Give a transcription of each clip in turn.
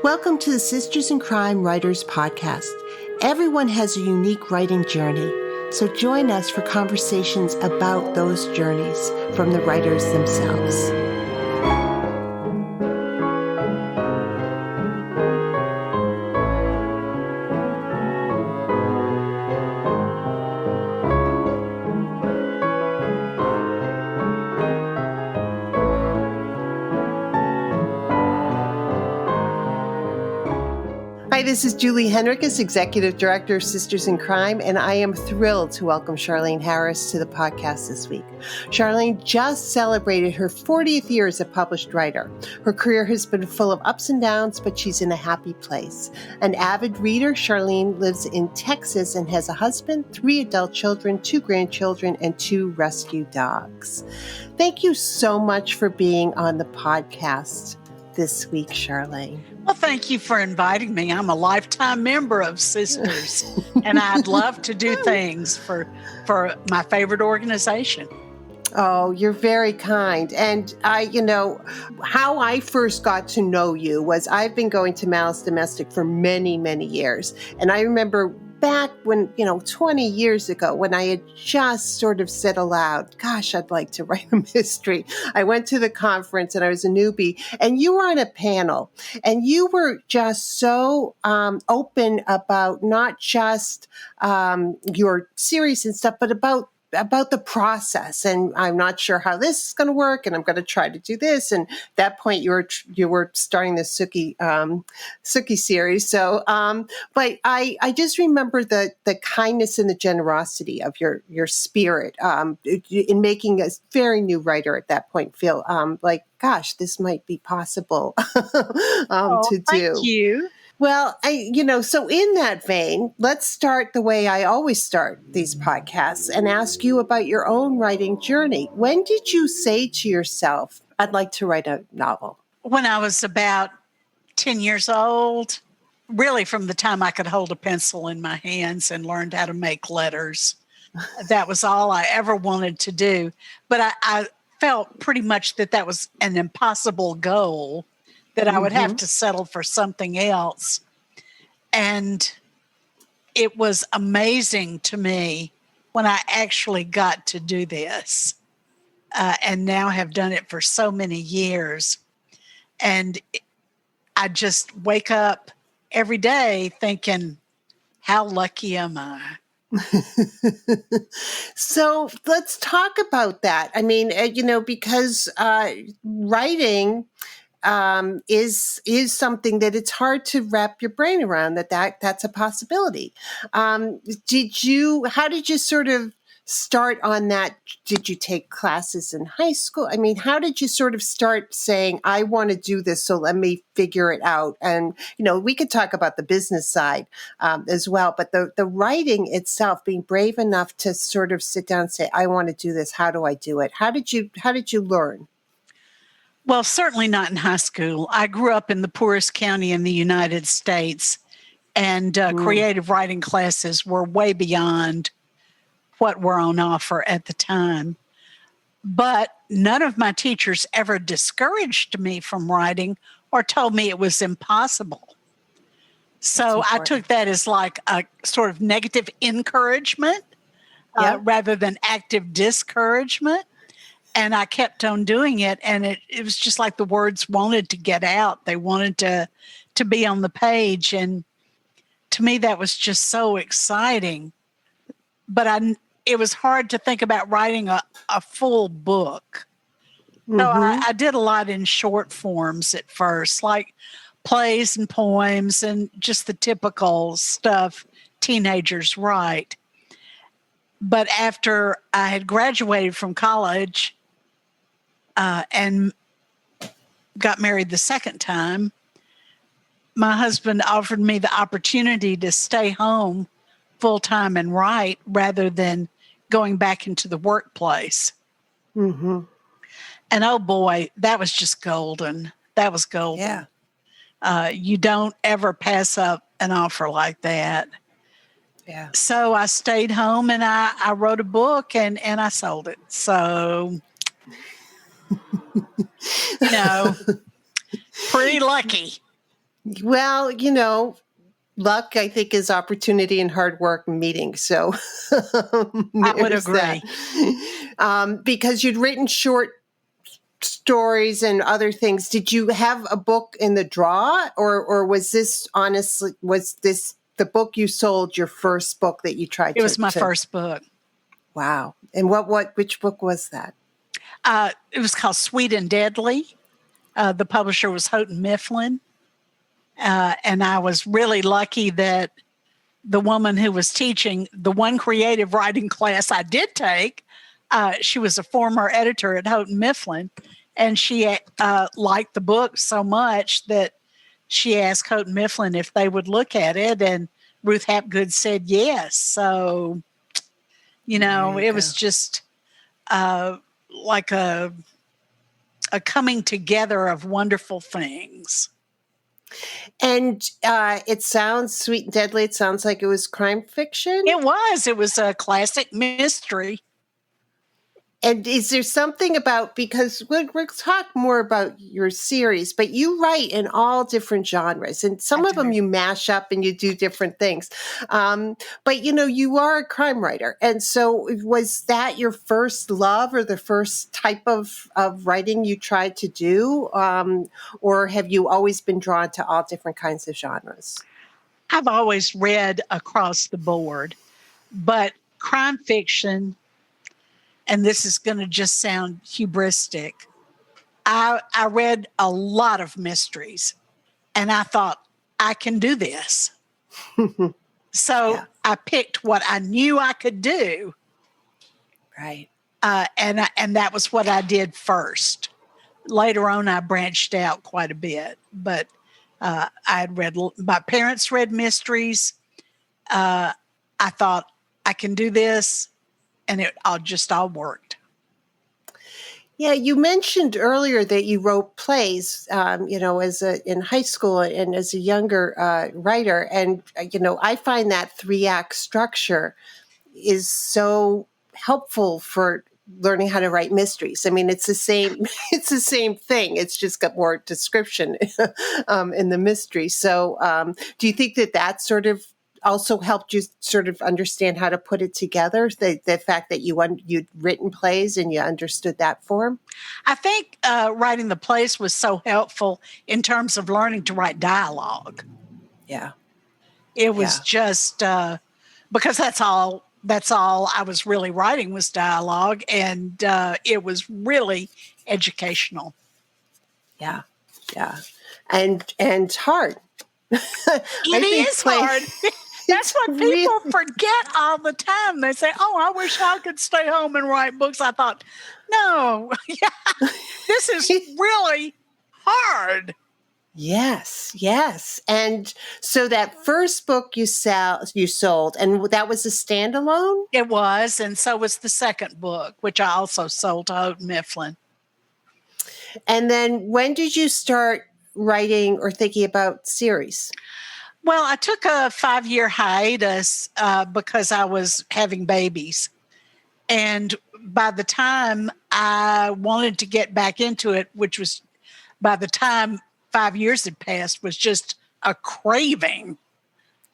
Welcome to the Sisters in Crime Writers Podcast. Everyone has a unique writing journey, so join us for conversations about those journeys from the writers themselves. Hi, this is Julie Henricus, Executive Director of Sisters in Crime, and I am thrilled to welcome Charlaine Harris to the podcast this week. Charlaine just celebrated her 40th year as a published writer. Her career has been full of ups and downs, but she's in a happy place. An avid reader, Charlaine lives in Texas and has a husband, 3 adult children, 2 grandchildren, and 2 rescue dogs. Thank you so much for being on the podcast this week, Charlaine. Well, thank you for inviting me. I'm a lifetime member of Sisters, and I'd love to do things for my favorite organization. Oh, you're very kind. And how I first got to know you was I've been going to Malice Domestic for many, many years. And I remember back when, 20 years ago, when I had just sort of said aloud, gosh, I'd like to write a mystery. I went to the conference and I was a newbie, and you were on a panel, and you were just so open about not just your series and stuff, but about the process. And I'm not sure how this is going to work, and I'm going to try to do this. And at that point, you were starting the SinC series. So, but I just remember the kindness and the generosity of your spirit in making a very new writer at that point feel like, gosh, this might be possible to do. Thank you. Well, so in that vein, let's start the way I always start these podcasts and ask you about your own writing journey. When did you say to yourself, I'd like to write a novel? When I was about 10 years old, really from the time I could hold a pencil in my hands and learned how to make letters. That was all I ever wanted to do. But I felt pretty much that was an impossible goal, that I would have to settle for something else. And it was amazing to me when I actually got to do this, and now have done it for so many years. And I just wake up every day thinking, how lucky am I? So let's talk about that. I mean, because writing is something that it's hard to wrap your brain around that's a possibility. How did you sort of start on that? Did you take classes in high school? I mean, how did you sort of start saying, I want to do this, so let me figure it out? And, we could talk about the business side as well, but the writing itself, being brave enough to sort of sit down and say, I want to do this. How do I do it? How did you learn? Well, certainly not in high school. I grew up in the poorest county in the United States, and creative writing classes were way beyond what were on offer at the time. But none of my teachers ever discouraged me from writing or told me it was impossible. So I took that as like a sort of negative encouragement rather than active discouragement. And I kept on doing it, and it was just like the words wanted to get out. They wanted to be on the page, and to me that was just so exciting. But it was hard to think about writing a full book. So I did a lot in short forms at first, like plays and poems and just the typical stuff teenagers write. But after I had graduated from college, and got married the second time, my husband offered me the opportunity to stay home full-time and write rather than going back into the workplace. And oh boy, that was just golden. That was golden. Yeah. You don't ever pass up an offer like that. Yeah. So I stayed home and I wrote a book and I sold it. So pretty lucky. Well, luck, I think, is opportunity and hard work meeting. So I would there's that. agree. Because you'd written short stories and other things. Did you have a book in the draw, or was this the book you sold your first book that you tried to? It was my first book. Wow. And which book was that? It was called Sweet and Deadly. The publisher was Houghton Mifflin. And I was really lucky that the woman who was teaching the one creative writing class I did take, she was a former editor at Houghton Mifflin, and she liked the book so much that she asked Houghton Mifflin if they would look at it, and Ruth Hapgood said yes. So, it was just like a coming together of wonderful things. And it sounds Sweet and Deadly. It sounds like it was crime fiction. It was. It was a classic mystery. And is there something about, because we'll talk more about your series, but you write in all different genres, and some of them you mash up and you do different things. But, you are a crime writer. And so was that your first love or the first type of writing you tried to do? Or have you always been drawn to all different kinds of genres? I've always read across the board, but crime fiction, and this is going to just sound hubristic, I read a lot of mysteries, and I thought, I can do this. So I picked what I knew I could do. Right. And that was what I did first. Later on, I branched out quite a bit, but my parents read mysteries. I thought, I can do this. And it all worked. Yeah, you mentioned earlier that you wrote plays, in high school and as a younger writer. And, I find that 3-act structure is so helpful for learning how to write mysteries. I mean, it's the same thing. It's just got more description in the mystery. So do you think that sort of also helped you sort of understand how to put it together? The fact that you'd written plays and you understood that form? I think writing the plays was so helpful in terms of learning to write dialogue. Yeah. It was just because that's all I was really writing was dialogue, and it was really educational. Yeah. Yeah. And hard. It is hard. That's what people forget all the time. They say, I wish I could stay home and write books. I thought, no, this is really hard. Yes. And so that first book you sold, and that was a standalone? It was, and so was the second book, which I also sold to Houghton Mifflin. And then when did you start writing or thinking about series? Well, I took a 5-year hiatus because I was having babies. And by the time I wanted to get back into it, which was by the time 5 years had passed, was just a craving,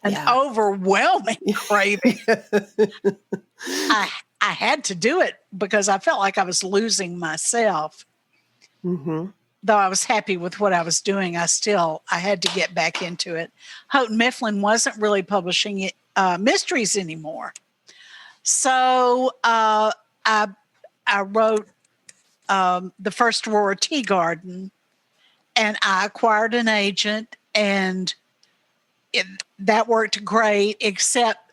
an overwhelming craving. I had to do it because I felt like I was losing myself. Mm-hmm. Though I was happy with what I was doing, I had to get back into it. Houghton Mifflin wasn't really publishing mysteries anymore. So I wrote the first Aurora Tea Garden, and I acquired an agent, and that worked great, except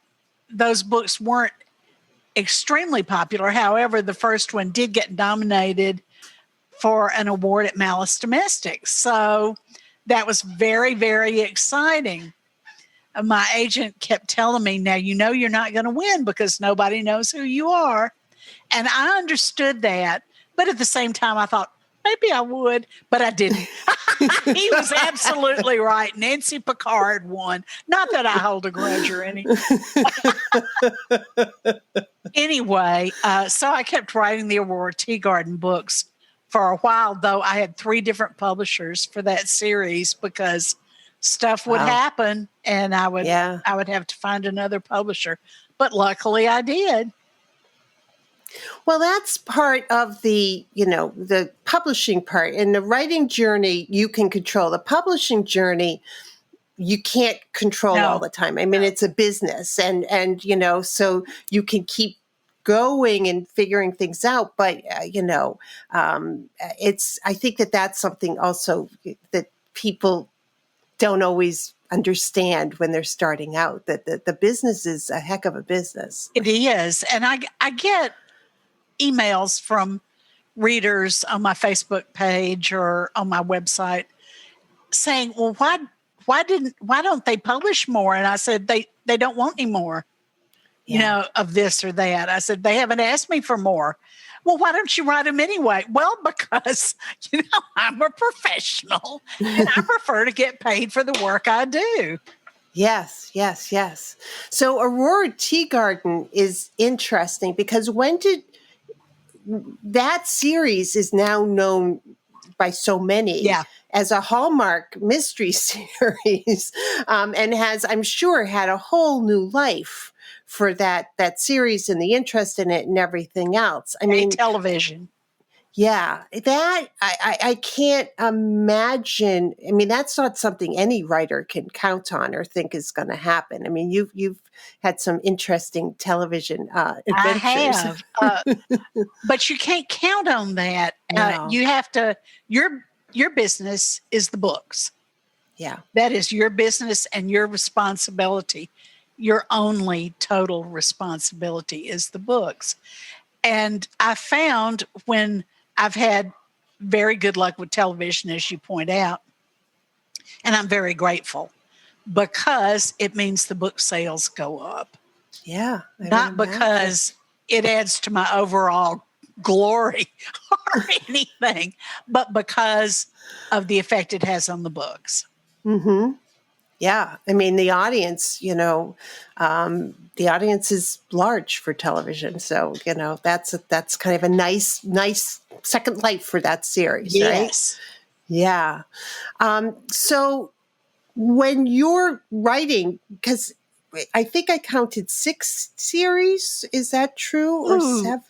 those books weren't extremely popular. However, the first one did get nominated for an award at Malice Domestics. So that was very, very exciting. My agent kept telling me, now, you're not going to win because nobody knows who you are. And I understood that. But at the same time, I thought, maybe I would, but I didn't. He was absolutely right. Nancy Picard won. Not that I hold a grudge or anything. Anyway, so I kept writing the Aurora Tea Garden books for a while, though I had 3 different publishers for that series because stuff would happen, and I would have to find another publisher. But luckily I did. Well, that's part of the publishing part. In the writing journey, you can control. The publishing journey, you can't control all the time. I mean, it's a business, and so you can keep going and figuring things out. But I think that's something also that people don't always understand when they're starting out, that the business is a heck of a business. It is. And I get emails from readers on my Facebook page or on my website saying, well, why don't they publish more? And I said, they don't want any more, of this or that. I said, they haven't asked me for more. Well, why don't you write them anyway? Well, because, I'm a professional and I prefer to get paid for the work I do. Yes. So Aurora Tea Garden is interesting because that series is now known by so many as a Hallmark mystery series, and has, I'm sure, had a whole new life for that series and the interest in it and everything else. I mean, television. Yeah, that I can't imagine. I mean, that's not something any writer can count on or think is going to happen. I mean, you've had some interesting television adventures. I have, but you can't count on that. No. You have to. Your business is the books. Yeah, that is your business and your responsibility. Your only total responsibility is the books. And I found when I've had very good luck with television, as you point out, and I'm very grateful because it means the book sales go up. Yeah. Not because it adds to my overall glory or anything, but because of the effect it has on the books. Mm-hmm. Yeah. I mean, the audience, the audience is large for television. So, that's kind of a nice second life for that series, yes. Right? Yeah. So when you're writing, because I think I counted 6 series. Is that true? Or 7?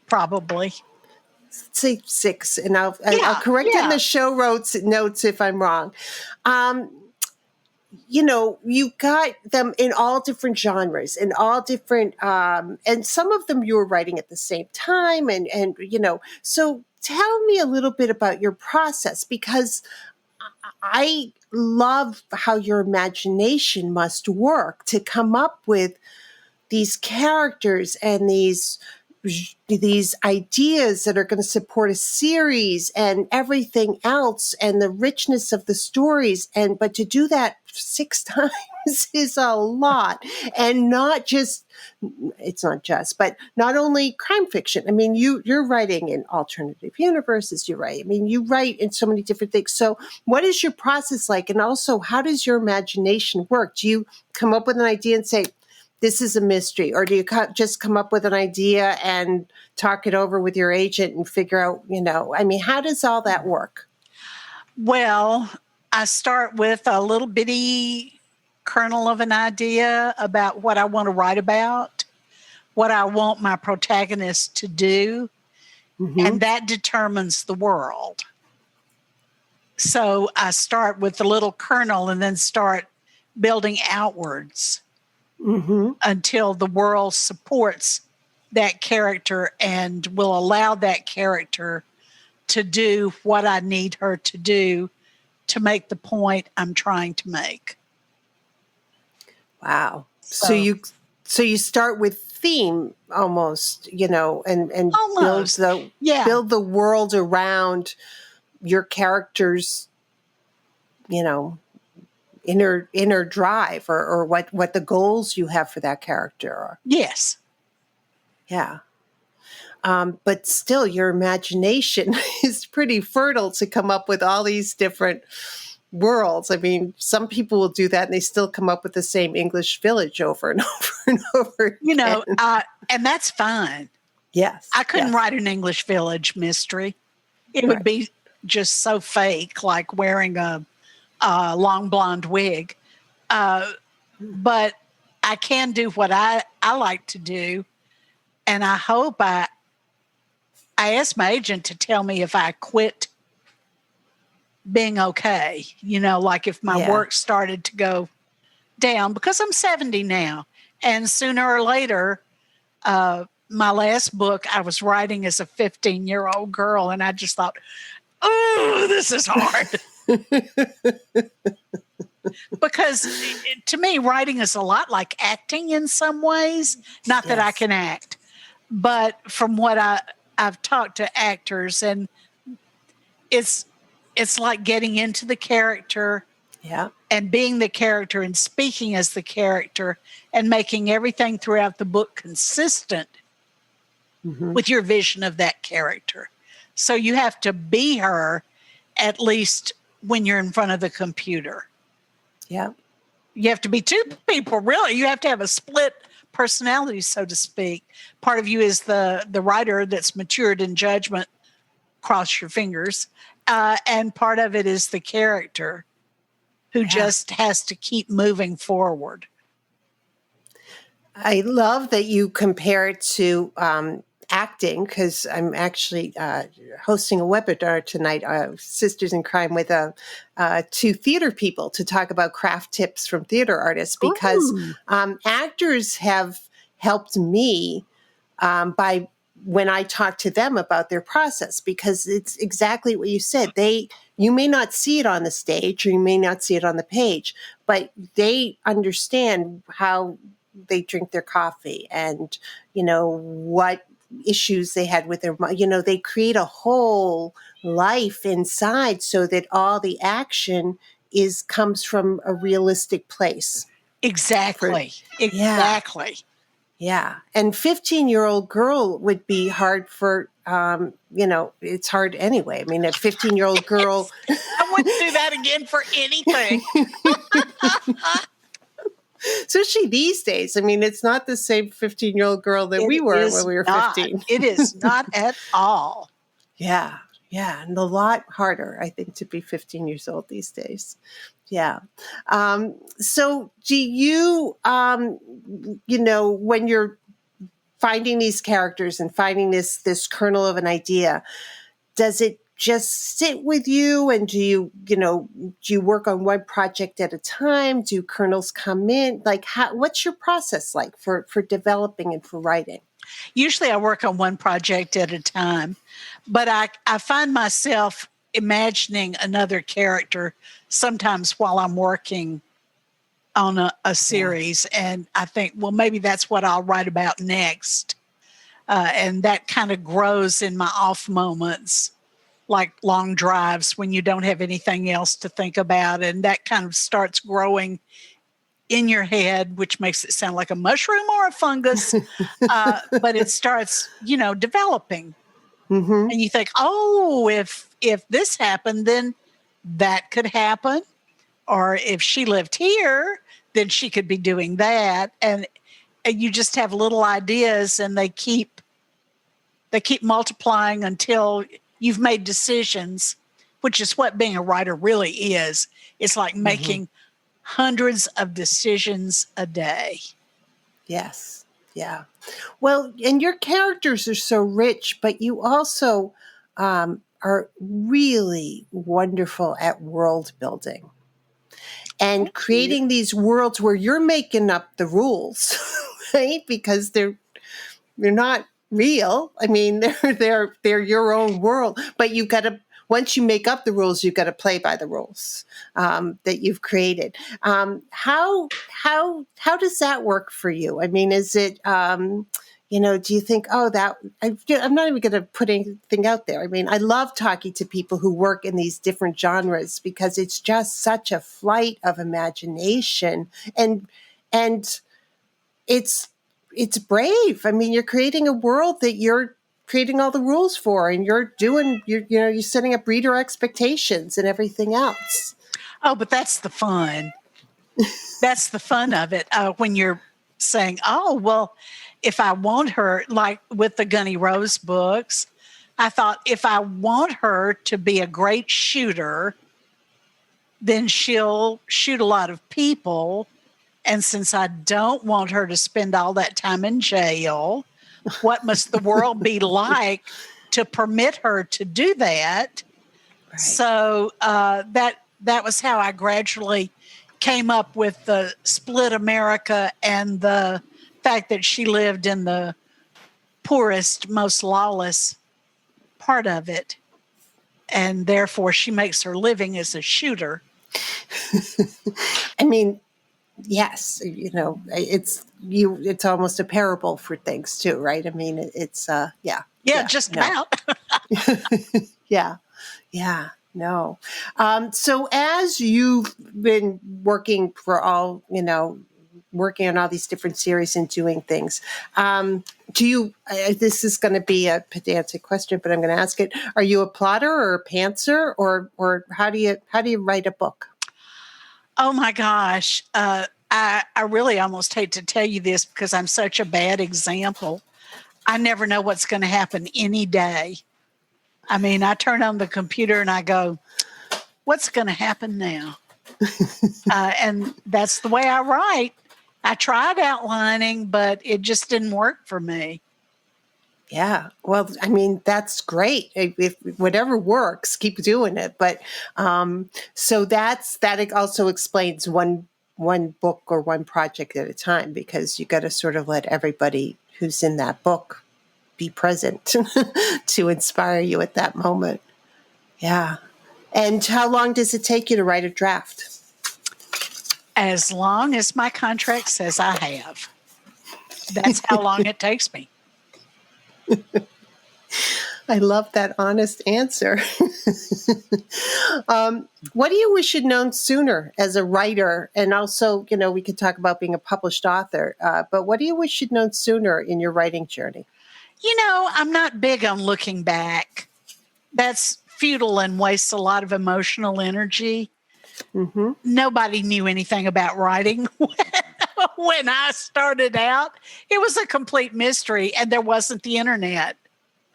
Probably. Say 6, and I'll correct in the show notes if I'm wrong. You got them in all different genres, in all different, and some of them you were writing at the same time, and so tell me a little bit about your process, because I love how your imagination must work to come up with these characters and these ideas that are going to support a series and everything else, and the richness of the stories. But to do that 6 times is a lot. And but not only crime fiction. I mean, you're writing in alternative universes. You write in so many different things. So what is your process like? And also, how does your imagination work? Do you come up with an idea and say, this is a mystery? Or do you just come up with an idea and talk it over with your agent and figure out, how does all that work? Well, I start with a little bitty kernel of an idea about what I want to write about, what I want my protagonist to do, and that determines the world. So I start with the little kernel and then start building outwards. Until the world supports that character and will allow that character to do what I need her to do to make the point I'm trying to make. Wow. So you start with theme almost, and almost. Build the world around your character's, inner drive or what the goals you have for that character are. Yes. Yeah. But still, your imagination is pretty fertile to come up with all these different worlds. I mean, some people will do that and they still come up with the same English village over and over and over again. And that's fine. Yes. I couldn't write an English village mystery. It would be just so fake, like wearing a long blonde wig. But I can do what I like to do. And I hope I asked my agent to tell me if I quit being okay, like if my work started to go down, because I'm 70 now. And sooner or later, my last book I was writing as a 15-year-old girl, and I just thought, oh, this is hard. Because to me, writing is a lot like acting in some ways. Not that I can act, but from what I've talked to actors, and it's like getting into the character, and being the character and speaking as the character and making everything throughout the book consistent with your vision of that character. So you have to be her, at least when you're in front of the computer. Yeah. You have to be two people, really. You have to have a split personality, so to speak. Part of you is the writer that's matured in judgment, cross your fingers, and part of it is the character who just has to keep moving forward. I love that you compare it to acting, because I'm actually hosting a webinar tonight, Sisters in Crime, with two theater people to talk about craft tips from theater artists, because actors have helped me by when I talk to them about their process, because it's exactly what you said. You may not see it on the stage, or you may not see it on the page, but they understand how they drink their coffee and, what issues they had with their, they create a whole life inside so that all the action comes from a realistic place. Exactly. Exactly. Yeah. And 15-year-old girl would be hard for, it's hard anyway. I mean, a 15-year-old girl. I wouldn't do that again for anything. Especially these days. I mean, it's not the same 15-year-old girl that we were when we were 15. It is not at all. Yeah. Yeah. And a lot harder, I think, to be 15 years old these days. Yeah. So do you, when you're finding these characters and finding this kernel of an idea, does it just sit with you? And do you work on one project at a time? Do kernels come in? Like, what's your process like for developing and for writing? Usually I work on one project at a time, but I find myself imagining another character sometimes while I'm working on a series. And I think, well, maybe that's what I'll write about next. And that kind of grows in my off moments, like long drives when you don't have anything else to think about. And that kind of starts growing in your head, which makes it sound like a mushroom or a fungus. But it starts, developing. Mm-hmm. And you think, oh, if this happened, then that could happen. Or if she lived here, then she could be doing that. And you just have little ideas, and they keep multiplying until you've made decisions, which is what being a writer really is. It's like making hundreds of decisions a day. Yes. Yeah. Well, and your characters are so rich, but you also are really wonderful at world building and creating these worlds where you're making up the rules, right? Because they're not real. I mean, they're your own world, but you've got to, once you make up the rules, you've got to play by the rules that you've created. How does that work for you? I mean, is it, do you think, I'm not even going to put anything out there. I mean, I love talking to people who work in these different genres, because it's just such a flight of imagination, and it's brave. I mean, you're creating a world that you're creating all the rules for, and you're setting up reader expectations and everything else. Oh, but that's the fun. That's the fun of it. When you're saying, oh, well, if I want her, like with the Gunny Rose books, I thought, if I want her to be a great shooter, then she'll shoot a lot of people. And since I don't want her to spend all that time in jail, what must the world be like to permit her to do that? Right. So that was how I gradually came up with the split America and the fact that she lived in the poorest, most lawless part of it. And therefore, she makes her living as a shooter. I mean, yes, it's almost a parable for things too, right? I mean, it's just about. Yeah, no. So as you've been working working on all these different series and doing things, this is going to be a pedantic question, but I'm going to ask it. Are you a plotter or a pantser, or how do you write a book? Oh my gosh. I really almost hate to tell you this because I'm such a bad example. I never know what's going to happen any day. I mean, I turn on the computer and I go, what's going to happen now? And that's the way I write. I tried outlining, but it just didn't work for me. Yeah. Well, I mean, that's great. If whatever works, keep doing it. But so that also explains one book or one project at a time, because you got to sort of let everybody who's in that book be present to inspire you at that moment. Yeah. And how long does it take you to write a draft? As long as my contract says I have. That's how long it takes me. I love that honest answer. What do you wish you'd known sooner as a writer? And also, we could talk about being a published author, but what do you wish you'd known sooner in your writing journey? I'm not big on looking back. That's futile and wastes a lot of emotional energy. Mm-hmm. Nobody knew anything about writing when I started out. It was a complete mystery, and there wasn't the internet.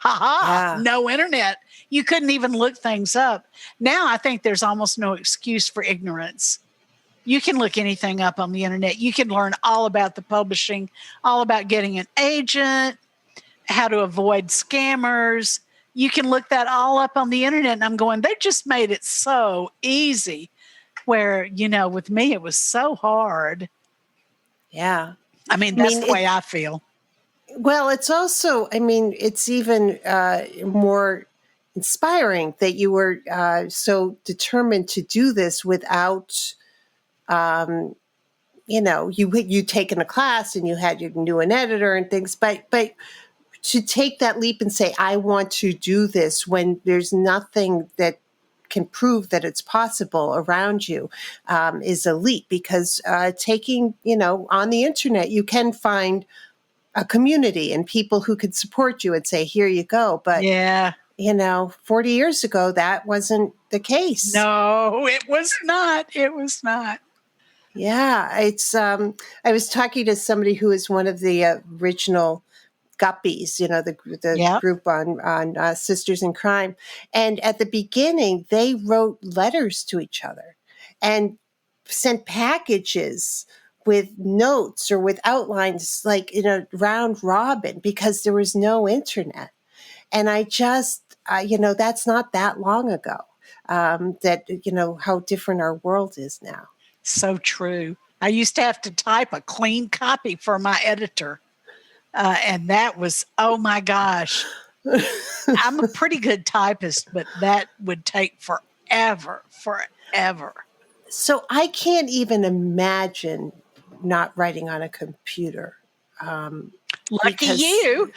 No internet. You couldn't even look things up. Now I think there's almost no excuse for ignorance. You can look anything up on the internet. You can learn all about the publishing, all about getting an agent, how to avoid scammers. You can look that all up on the internet. And I'm going, they just made it so easy. Where, with me, it was so hard. Yeah. That's the way I feel. Well, it's also, it's even more inspiring that you were so determined to do this without, you'd taken a class and you knew an editor and things, but to take that leap and say, I want to do this when there's nothing that can prove that it's possible around you is a leap, because taking, on the internet, you can find a community and people who could support you and say, here you go. But, 40 years ago, that wasn't the case. No, it was not. It was not. Yeah. It's, I was talking to somebody who is one of the original Guppies, the group on Sisters in Crime. And at the beginning, they wrote letters to each other and sent packages with notes or with outlines, like round robin, because there was no internet. And I just, that's not that long ago, that, how different our world is now. So true. I used to have to type a clean copy for my editor. And that was, oh my gosh, I'm a pretty good typist, but that would take forever. So I can't even imagine not writing on a computer. Lucky you.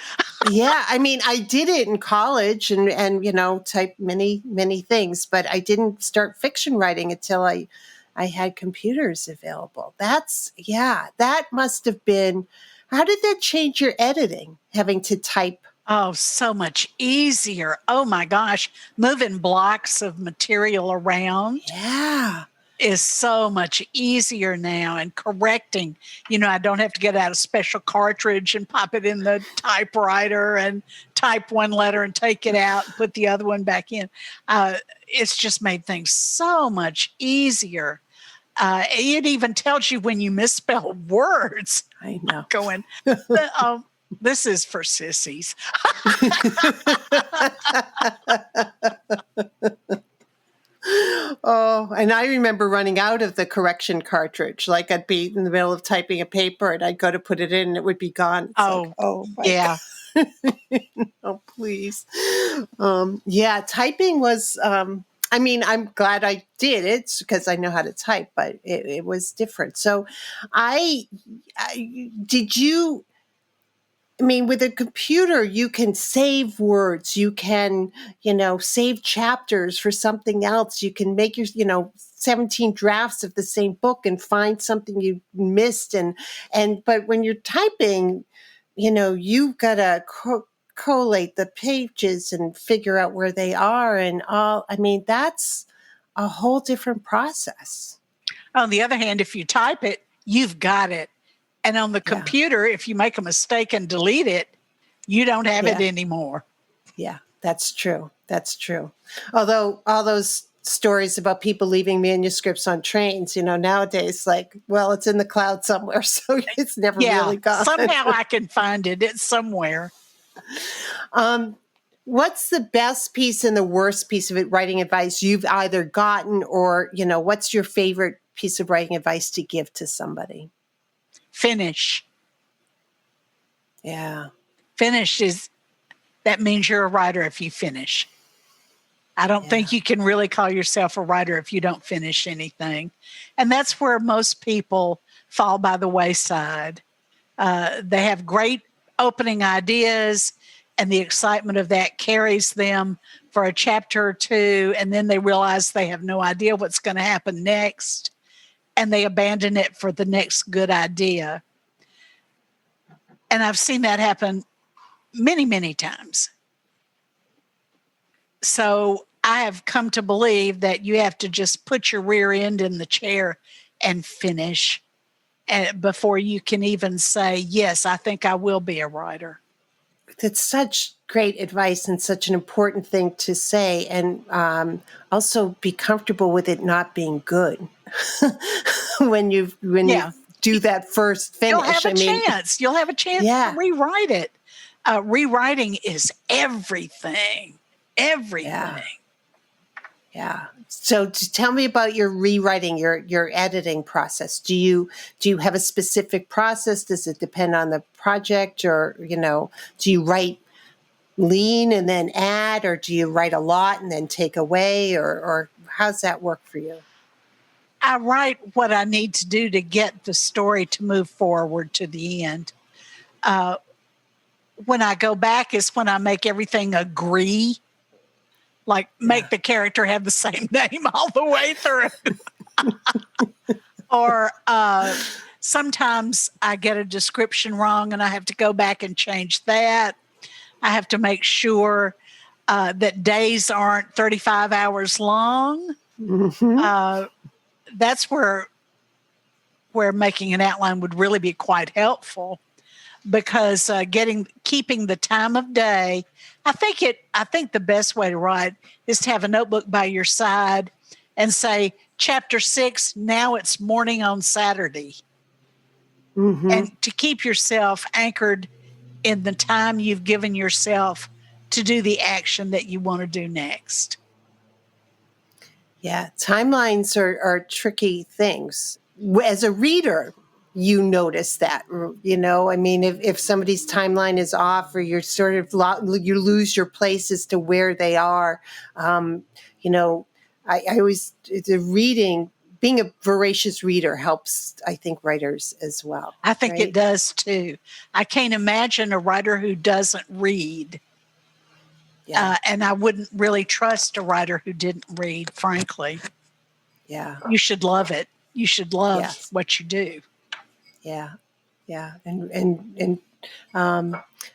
Yeah. I did it in college and typed many, many things, but I didn't start fiction writing until I had computers available. That must have been. How did that change your editing, having to type? Oh, so much easier. Oh, my gosh. Moving blocks of material around. Yeah. is so much easier now, and correcting, I don't have to get out a special cartridge and pop it in the typewriter and type one letter and take it out and put the other one back in. It's just made things so much easier. It even tells you when you misspell words. I know. Going, this is for sissies. Oh, and I remember running out of the correction cartridge. Like I'd be in the middle of typing a paper and I'd go to put it in and it would be gone. My yeah. God. Oh, please. Typing was, I'm glad I did it because I know how to type, but it was different. So with a computer, you can save words, you can, save chapters for something else. You can make your, 17 drafts of the same book and find something you missed. But when you're typing, you've got to collate the pages and figure out where they are and all. That's a whole different process. On the other hand, if you type it, you've got it. And on the computer, if you make a mistake and delete it, you don't have it anymore. Yeah, that's true. That's true. Although all those stories about people leaving manuscripts on trains, nowadays, it's in the cloud somewhere, so it's never really gone. Somehow I can find it. It's somewhere. What's the best piece and the worst piece of writing advice you've either gotten or, what's your favorite piece of writing advice to give to somebody? Finish. Yeah. Finish that means you're a writer if you finish. I don't think you can really call yourself a writer if you don't finish anything. And that's where most people fall by the wayside. They have great opening ideas, and the excitement of that carries them for a chapter or two, and then they realize they have no idea what's going to happen next, and they abandon it for the next good idea. And I've seen that happen many, many times. So I have come to believe that you have to just put your rear end in the chair and finish before you can even say, yes, I think I will be a writer. That's such great advice and such an important thing to say. And also be comfortable with it not being good when you do that first finish. You'll have a chance. You'll have a chance to rewrite it. Rewriting is everything. Everything. Yeah. So tell me about your rewriting, your editing process. Do you have a specific process? Does it depend on the project, or do you write lean and then add, or do you write a lot and then take away, or how's that work for you? I write what I need to do to get the story to move forward to the end. When I go back is when I make everything agree. Like make the character have the same name all the way through. Or sometimes I get a description wrong and I have to go back and change that. I have to make sure that days aren't 35 hours long. Mm-hmm. That's where making an outline would really be quite helpful, because keeping the time of day. I think the best way to write is to have a notebook by your side and say, chapter 6, now it's morning on Saturday. Mm-hmm. And to keep yourself anchored in the time you've given yourself to do the action that you want to do next. Yeah, timelines are tricky things. As a reader, you notice that, if somebody's timeline is off, or you're sort of, you lose your place as to where they are. I always, being a voracious reader helps, I think, writers as well. I think it does too. I can't imagine a writer who doesn't read. Yeah. And I wouldn't really trust a writer who didn't read, frankly. Yeah. You should love it. You should love what you do. Yeah. And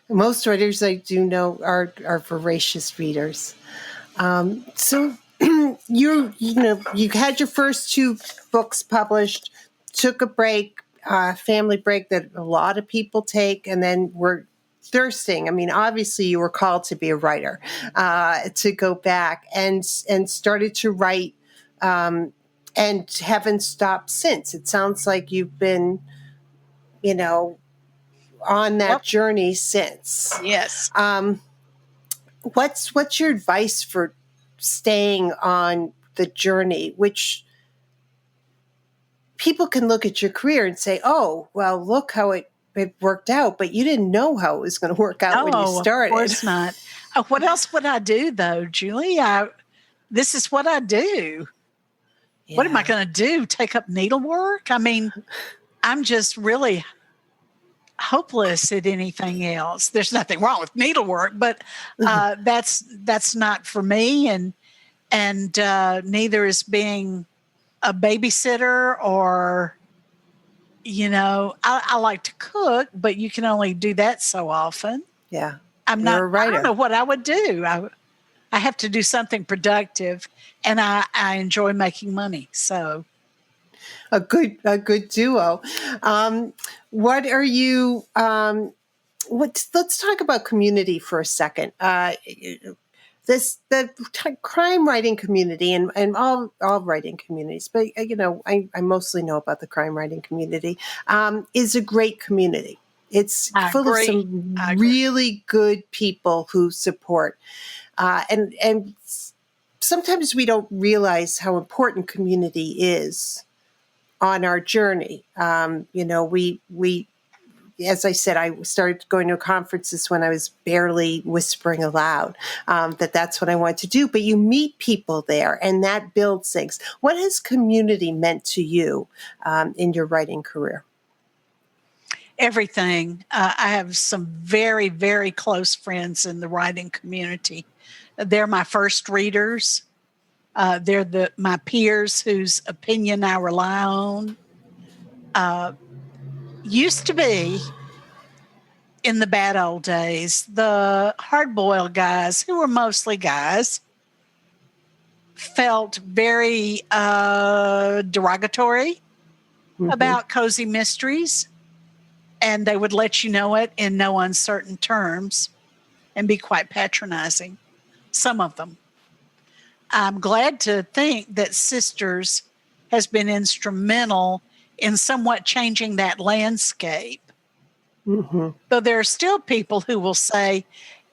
most writers I do know are voracious readers. So you had your first two books published, took a break, family break that a lot of people take, and then were thirsting. I mean, obviously you were called to be a writer, to go back and started to write, and haven't stopped since. It sounds like you've been, on that journey since. Yes. What's your advice for staying on the journey, which people can look at your career and say, oh, well, look how it worked out, but you didn't know how it was going to work out when you started. Of course not. What else would I do, though, Julie? This is what I do. Yeah. What am I going to do? Take up needlework? I mean, I'm just really hopeless at anything else. There's nothing wrong with needlework, but that's not for me, and neither is being a babysitter or, I like to cook, but you can only do that so often. Yeah. I'm not a writer. I don't know what I would do. I have to do something productive, and I enjoy making money. So a good duo. What are you, let's talk about community for a second. The crime writing community and all writing communities, but I mostly know about the crime writing community, is a great community. It's full of some really good people who support, and sometimes we don't realize how important community is on our journey. We as I said, I started going to conferences when I was barely whispering aloud, that's what I want to do. But you meet people there, and that builds things. What has community meant to you in your writing career? Everything. I have some very, very close friends in the writing community. They're my first readers. They're my peers whose opinion I rely on. Used to be, in the bad old days, the hard-boiled guys, who were mostly guys, felt very derogatory about cozy mysteries, and they would let you know it in no uncertain terms and be quite patronizing, some of them. I'm glad to think that Sisters has been instrumental in somewhat changing that landscape. Though there are still people who will say,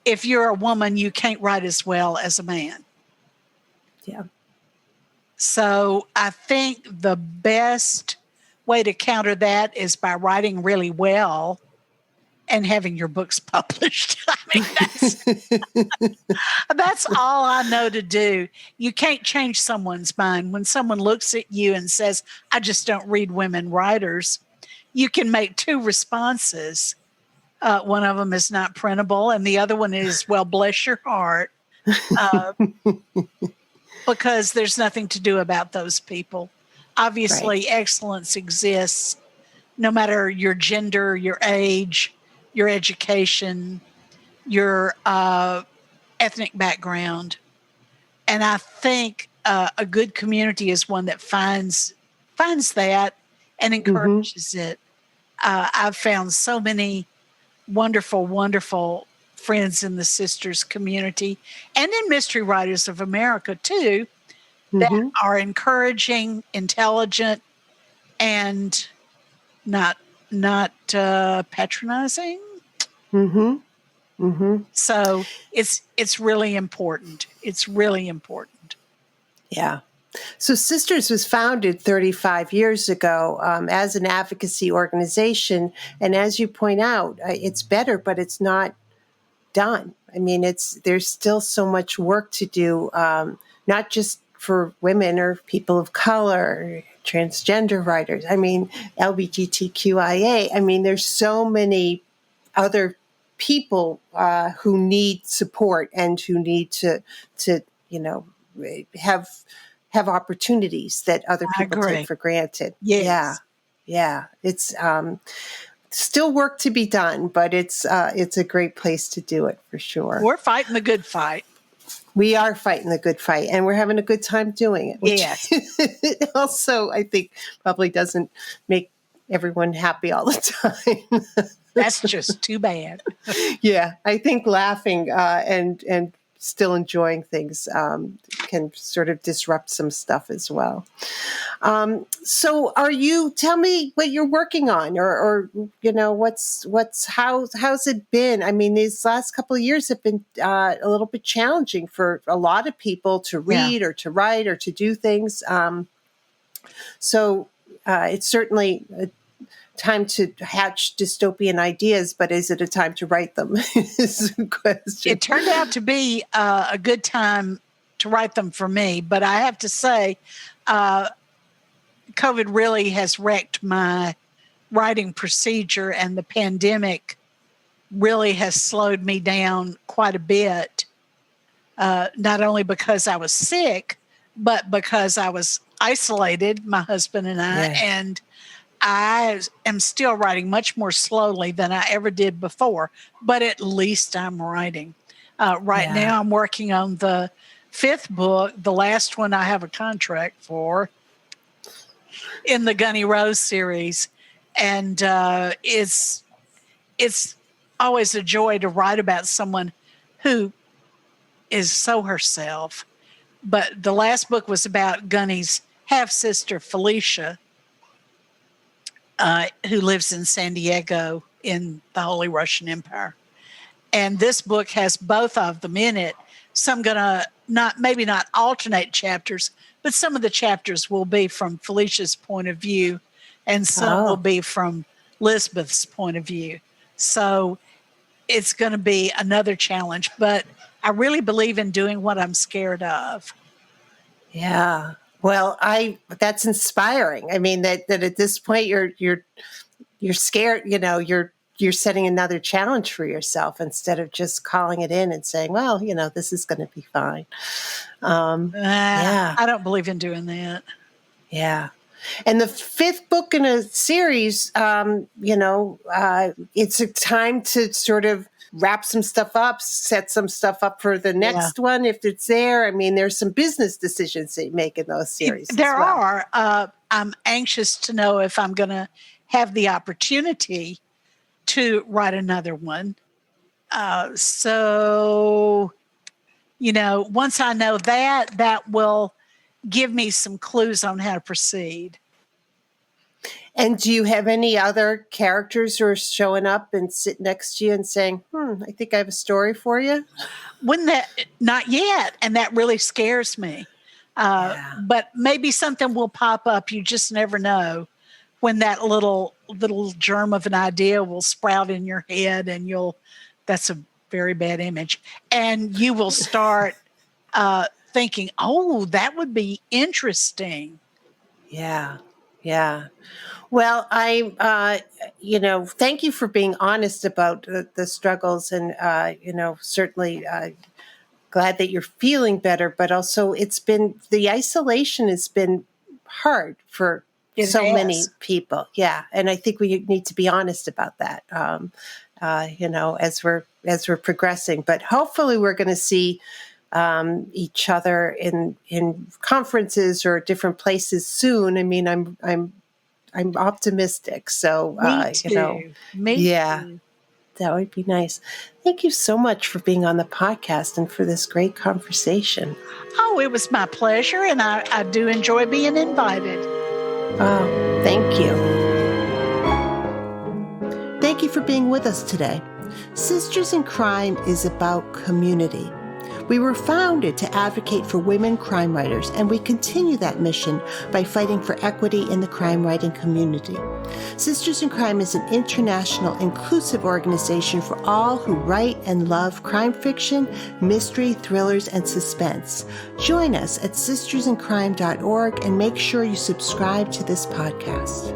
if you're a woman, you can't write as well as a man. Yeah. So I think the best way to counter that is by writing really well and having your books published. I mean, that's all I know to do. You can't change someone's mind. When someone looks at you and says, I just don't read women writers, you can make two responses. One of them is not printable, and the other one is, well, bless your heart, because there's nothing to do about those people. Obviously, excellence exists no matter your gender, your age, your education, your ethnic background. And I think a good community is one that finds that and encourages it. I've found so many wonderful, wonderful friends in the Sisters community and in Mystery Writers of America, too, that are encouraging, intelligent, and not patronizing. So it's really important. It's really important. Yeah. So Sisters was founded 35 years ago as an advocacy organization. And as you point out, it's better, but it's not done. I mean, there's still so much work to do, not just for women or people of color, transgender writers. I mean, LGBTQIA. I mean, there's so many other people who need support and who need to have opportunities that other people take for granted. Yes. Yeah. It's still work to be done, but it's a great place to do it for sure. We're fighting the good fight. We are fighting the good fight, and we're having a good time doing it. Which Yes. also, I think, probably doesn't make everyone happy all the time. That's just too bad. Yeah, I think laughing and still enjoying things can sort of disrupt some stuff as well. So tell me what you're working on, or how's it been? I mean, these last couple of years have been a little bit challenging for a lot of people to read or to write or to do things. So it's certainly a time to hatch dystopian ideas, but is it a time to write them? Is the question. It turned out to be a good time to write them for me, but I have to say, COVID really has wrecked my writing procedure, and the pandemic really has slowed me down quite a bit, not only because I was sick, but because I was isolated, my husband and I, and I am still writing much more slowly than I ever did before, but at least I'm writing. Right now I'm working on the 5th book, the last one I have a contract for, in the Gunny Rose series. And it's always a joy to write about someone who is so herself. But the last book was about Gunny's half-sister, Felicia, who lives in San Diego in the Holy Russian Empire. And this book has both of them in it. So I'm going to maybe not alternate chapters, but some of the chapters will be from Felicia's point of view, and some will be from Lisbeth's point of view. So it's going to be another challenge, but I really believe in doing what I'm scared of. Yeah. Well, that's inspiring. I mean, that at this point you're scared, you're setting another challenge for yourself instead of just calling it in and saying, well, this is going to be fine. I don't believe in doing that. Yeah. And the 5th book in a series, it's a time to sort of wrap some stuff up, set some stuff up for the next one if it's there. I mean, there's some business decisions that you make in those series. There are. I'm anxious to know if I'm going to have the opportunity to write another one. So, once I know that will give me some clues on how to proceed. And do you have any other characters who are showing up and sit next to you and saying, I think I have a story for you? Not yet. And that really scares me. But maybe something will pop up. You just never know when that little germ of an idea will sprout in your head, and that's a very bad image. And you will start thinking, oh, that would be interesting. Yeah. Yeah. Well, thank you for being honest about the struggles, and, certainly glad that you're feeling better, but also the isolation has been hard for many people. Yeah. And I think we need to be honest about that, as we're progressing, but hopefully we're going to see each other in conferences or different places soon. I mean, I'm optimistic. So, Me too. That would be nice. Thank you so much for being on the podcast and for this great conversation. Oh, it was my pleasure. And I do enjoy being invited. Oh, thank you. Thank you for being with us today. Sisters in Crime is about community. We were founded to advocate for women crime writers, and we continue that mission by fighting for equity in the crime writing community. Sisters in Crime is an international, inclusive organization for all who write and love crime fiction, mystery, thrillers, and suspense. Join us at sistersincrime.org and make sure you subscribe to this podcast.